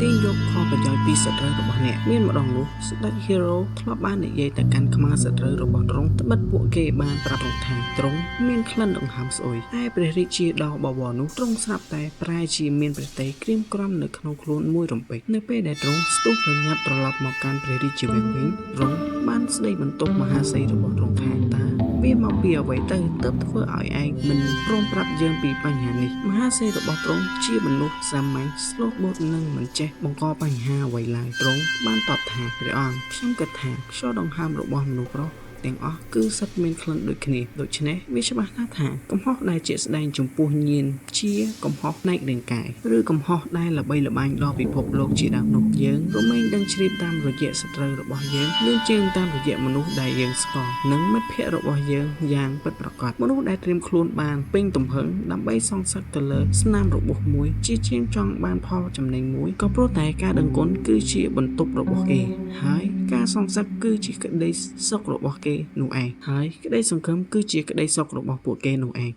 ទាញយកផលប្រយោជន៍ពីសត្រូវរបស់អ្នកមានម្ដងនោះស្ដេច Hero ធ្លាប់បាននិយាយទៅកាន់ខ្មាសត្រូវរបស់ទ្រង់ត្បិតពួកគេបានប្រាប់ទ្រង់ថាទ្រង់មានក្លិនដង្ហើមស្អុយតែព្រះរាជាដ៏បវរនោះទ្រង់ស្រាប់តែប្រែជាមានព្រះទ័យក្រៀមក្រំនៅក្នុងខ្លួនមួយរំពេចនៅពេលដែលទ្រង់ស្ទុះប្រញាប់ត្រឡប់មកកាន់ព្រះរាជាវាំងវិញទ្រង់បានស្ដីបន្ទោសមហាសីរបស់ទ្រង់ថាតើវាមកពីអ្វីទៅទើបធ្វើឲ្យឯងមិនព្រមប្រាប់យើងពីបញ្ហានេះមហាសីរបស់ទ្រង់ជាមនុស្សសាមញ្ញស្លូតបូតនឹងមិនចេះបង្កបញ្ហាអ្វីឡើយទ្រង់បានតបថាព្រះអង្គខ្ញុំគិតថាខ្យល់ដង្ហើមរបស់មនុស្សប្រុសទាំងអស់គឺសិតមានក្លិនដូចគ្នាដូច្នេះវាច្បាស់ថាកំហុសដែលជាស្ដែងចំពោះញាណជាកំហុសផ្នែករាងកាយឬកំហុសដែលល្បីល្បាញដល់ពិភពលោកជាដើមនោះយើងរមែងដឹងជ្រាបតាមរយៈសត្រូវរបស់យើងលឿនជាងតាមរយៈមនុស្សដែលយើងស្គាល់និងមិត្តភ័ក្តិរបស់យើងយ៉ាងពិតប្រាកដមនុស្សដែលត្រៀមខ្លួនបានពេញទំហឹងដើម្បីសងសឹកទៅលើស្នាមរបួសមួយជាជាងចង់បានផលចំណេញមួយក៏ព្រោះតែការដឹងគុណគឺជាបន្ទុករបស់គេហើយការសងសឹកគឺជាក្តីសុខរបស់គេនោះឯងហើយក្តីសង្ឃឹមគឺជាក្តីសុខរបស់ពួកគេនោះឯង